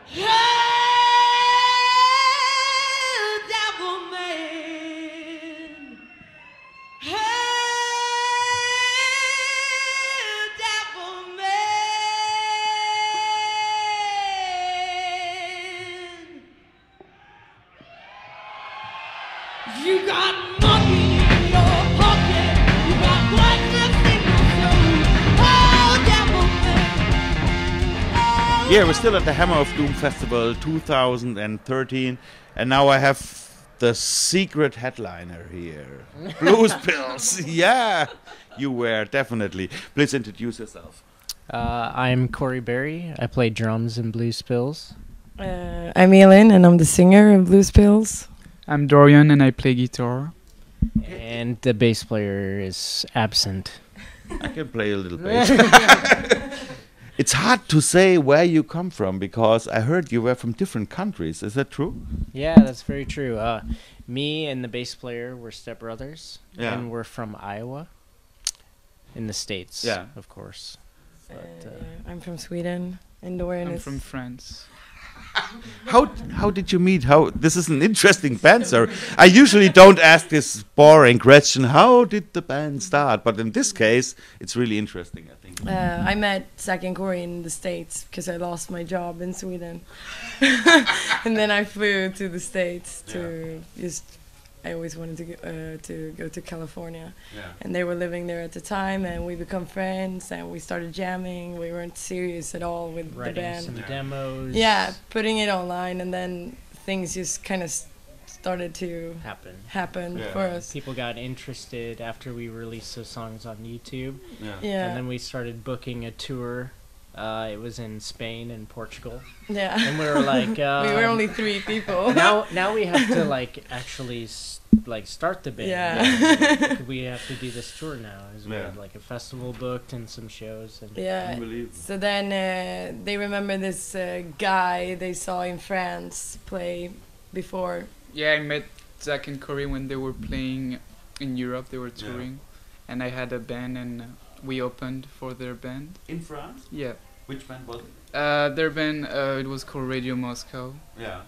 Hey, devil man. Hey, devil man. You got money in your pocket. You got blackness in your soul. Oh, devil man. Yeah, we're still at the Hammer of Doom Festival 2013, and now I have the secret headliner here, Blues Pills. Yeah, you were definitely. Please introduce yourself. I'm Corey Berry. I play drums in Blues Pills. I'm Elin, and I'm the singer of Blues Pills. I'm Dorian, and I play guitar. And the bass player is absent. I can play a little bass. It's hard to say where you come from because I heard you were from different countries. Is that true? Yeah, that's very true. Me and the bass player were stepbrothers, Yeah. and we're from Iowa, in the States, Yeah. of course. But, I'm from Sweden, and Dorian I'm is from France. How did you meet? This is an interesting band, sir. I usually don't ask this boring question. How did the band start? But in this case, it's really interesting, I think. I met Zach and Corey in the States because I lost my job in Sweden. And then I flew to the States to I always wanted to go to California. Yeah. And they were living there at the time, and we become friends, and we started jamming. We weren't serious at all with the writing band. some demos. Yeah, putting it online, and then things just kind of started to happen Yeah. for us. People got interested after we released those songs on YouTube. Yeah. Yeah. And then we started booking a tour. It was in Spain and Portugal. Yeah. And we were like... we were only 3 people. now we have to actually start the band. Yeah. We have to do this tour now. We had a festival booked and some shows. And Yeah. Unbelievable. So then they remember this guy they saw in France play before. Yeah, I met Zach and Corey when they were playing in Europe. They were touring, and I had a band, and we opened for their band. In France? Yeah. Which band was it? Their band, it was called Radio Moscow, Yeah.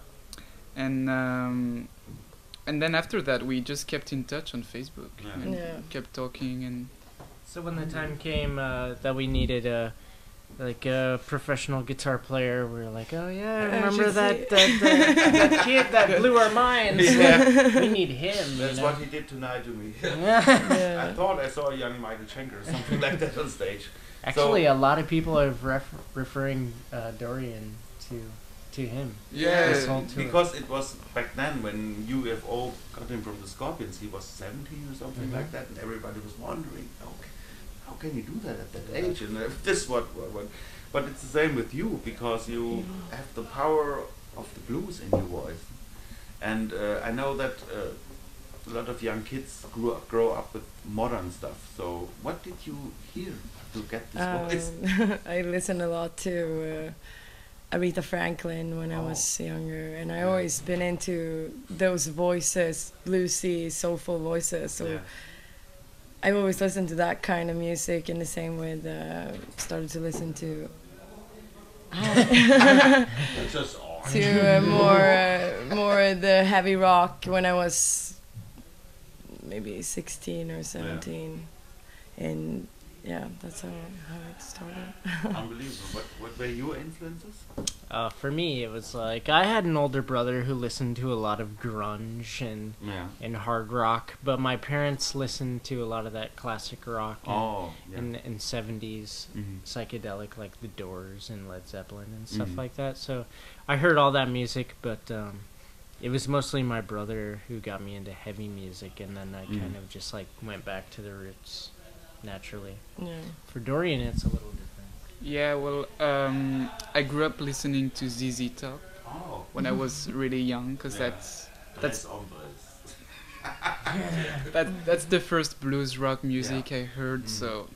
and then after that we just kept in touch on Facebook Yeah. and Yeah. kept talking. And so when the time came that we needed a professional guitar player, we were like, oh yeah, I remember that kid that blew our minds. Yeah. We need him. That's you know? what he did tonight to me. Yeah. I thought I saw a young Michael Schenker or something like that on stage. Actually, a lot of people are referring Dorian to him. This whole tour. Because it was back then when UFO got him from the Scorpions, he was 17 or something like that, and everybody was wondering, how can you do that at that age? And this what, but it's the same with you because you have the power of the blues in your voice, and I know that a lot of young kids grow up with modern stuff. So what did you hear to get this voice? I listened a lot to Aretha Franklin when I was younger, and I always been into those voices, bluesy, soulful voices. So I always listened to that kind of music, in the same way started to listen to Just more the heavy rock when I was maybe 16 or 17, and yeah, that's how it started. Unbelievable. What were your influences? For me, it was like I had an older brother who listened to a lot of grunge and hard rock, but my parents listened to a lot of that classic rock and 70s psychedelic, like The Doors and Led Zeppelin and stuff like that. So I heard all that music, but it was mostly my brother who got me into heavy music, and then I kind of just went back to the roots naturally. Yeah. For Dorian, it's a little different. yeah, well, I grew up listening to ZZ Top when I was really young, because that's the first blues rock music I heard. So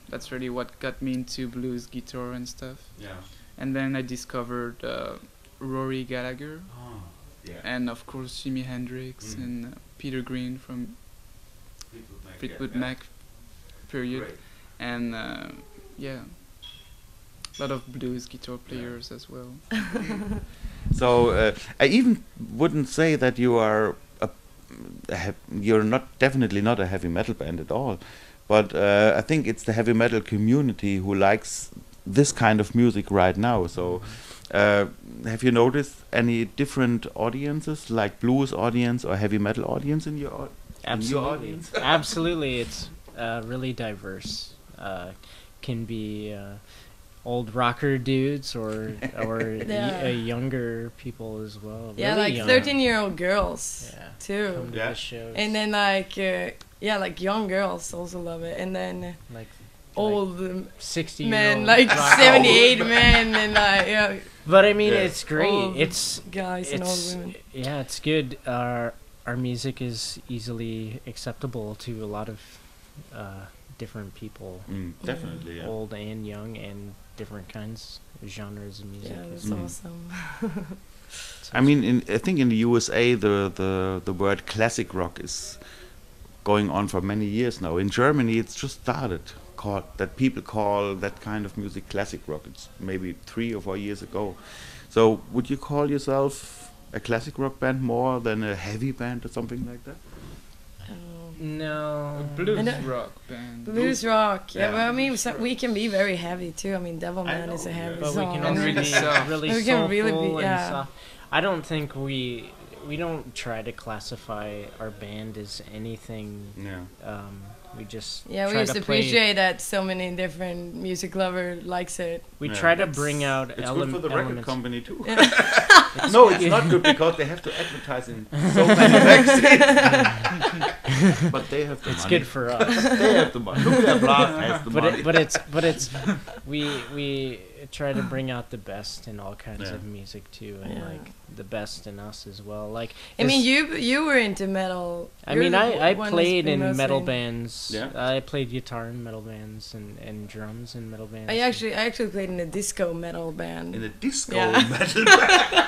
that's really what got me into blues guitar and stuff. Yeah. And then I discovered Rory Gallagher, and of course Jimi Hendrix and Peter Green from Fleetwood Mac period. Great. And A lot of blues guitar players as well. So I even wouldn't say that you are you're not definitely not a heavy metal band at all, but I think it's the heavy metal community who likes this kind of music right now. So have you noticed any different audiences, like blues audience or heavy metal audience in your audience? Absolutely, it's really diverse. Can be old rocker dudes or younger people as well. Yeah, really like 13-year-old girls too. Come to the shows. And then like like young girls also love it. And then like old 60 men, like 78 men, and like But I mean, it's great. Old It's guys and old women. Yeah, it's good. Our music is easily acceptable to a lot of different people. Definitely, yeah. Old and young, and different kinds of genres of music. Yeah, that's awesome. I mean, I think in the USA, the word classic rock is going on for many years now. In Germany, it's just started. That people call that kind of music classic rock. It's maybe 3 or 4 years ago. So, would you call yourself a classic rock band more than a heavy band or something like that? No. A blues rock band. Blues rock, yeah. Well, I mean, we can be very heavy too. I mean, Devilman is a heavy but song. we can also really be soft. really We soulful can really be, and yeah. soft. I don't think we don't try to classify our band as anything. Yeah. We just Yeah, we try just to play. appreciate that so many different music lovers likes it. We try to bring out It's good for the record elements. company too. No, it's not good because they have to advertise in so many magazines. But they have the It's money. good for us. They have the money. Nuclear Blast has the money. But it's we try to bring out the best in all kinds of music too, and like the best in us as well. Like I mean, you were into metal. I mean, I one played that's been in metal mostly- bands. Yeah. I played guitar in metal bands and drums in metal bands. I actually played in a disco metal band. In a disco Yeah. metal band.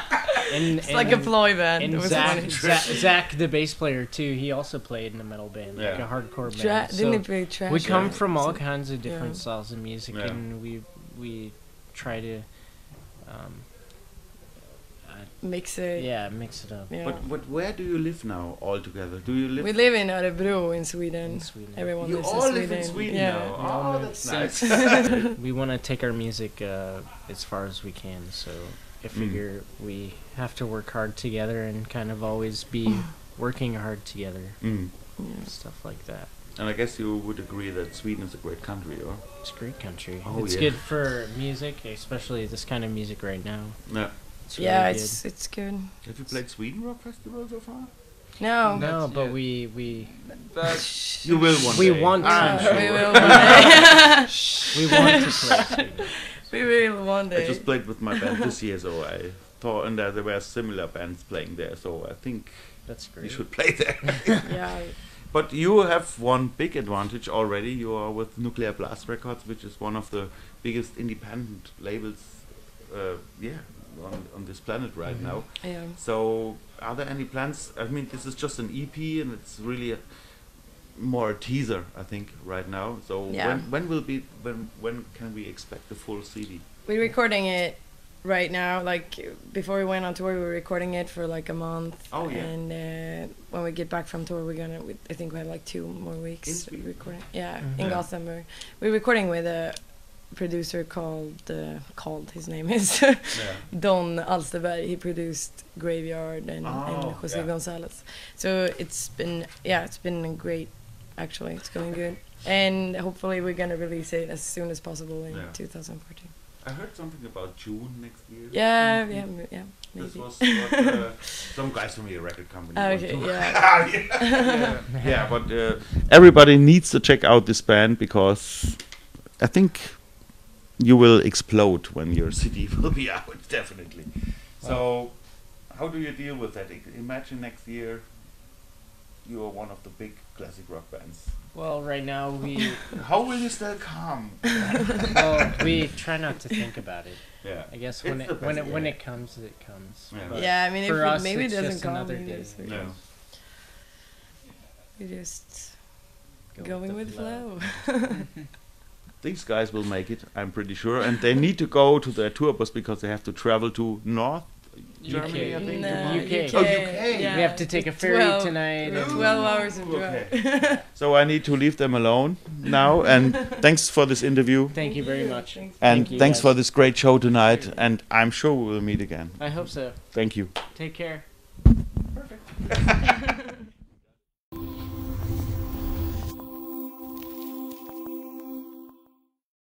It's like a ploy band. It And was Zach, funny. Zach, the bass player too, he also played in a metal band, like Yeah. a hardcore band. Didn't he So play trash? we come band? from all So- kinds of different yeah. styles of music, Yeah. and we try to Mix it. mix it up. Yeah. But where do you live now all together? Do you live We live in Örebro in Sweden. In Sweden. Everyone You lives all in live Sweden. in Sweden yeah. now. We all Oh, live that's since- nice. We want to take our music as far as we can, so I figure we have to work hard together and kind of always be working hard together, stuff like that. And I guess you would agree that Sweden is a great country, or? It's a great country. Oh, It's yeah. good for music, especially this kind of music right now. Yeah. It's really Yeah, good. it's good. Have you played Sweden Rock Festival so far? No. No, Not but yet. we You will one We day. want I'm to. sure. We will one day. we want to play Sweden. We will one day. I just played with my band this year, so I thought, and there were similar bands playing there, so I think That's you great. should play there. Yeah. But you have one big advantage already. You are with Nuclear Blast Records, which is one of the biggest independent labels, on this planet right now. Yeah. So, are there any plans? I mean, this is just an EP, and it's really more a teaser, I think, right now. So, Yeah. when can we expect the full CD? We're recording it right now. Like before we went on tour, we were recording it for like a month. Oh, yeah. And when we get back from tour, I think we have like 2 more In weeks Sweden? recording. Yeah, Mhm. in Yeah. Gothenburg. We're recording with a producer called his name is Don Alsterberg. He produced Graveyard and Jose yeah. Gonzalez. So it's been great. Actually, it's going good. And hopefully we're gonna release it as soon as possible in Yeah. 2014. I heard something about June next year. Yeah, Mhm. yeah, maybe. This was what some guys from your record company. Okay, want to- yeah. yeah, but everybody needs to check out this band because I think you will explode when your CD will be out, definitely. So, how do you deal with that? Imagine next year you are one of the big classic rock bands. Well, right now How will you still come? we try not to think about it. Yeah. I guess It's when the best, when yeah. it comes, it comes. Yeah. But Yeah, I mean, for us, maybe it it's doesn't just come another either. day. So No. we're just Go going with the the flow. these guys will make it, I'm pretty sure. And they need to go to their tour bus because they have to travel to North Germany, I think. No, UK. Oh, UK. Yeah, We have to take a it's ferry 12 tonight. 12 hours of drive. Okay. So I need to leave them alone now. And thanks for this interview. Thank you very much. Thanks. And Thank you, thanks guys. for this great show tonight. And I'm sure we will meet again. I hope so. Thank you. Take care. Perfect.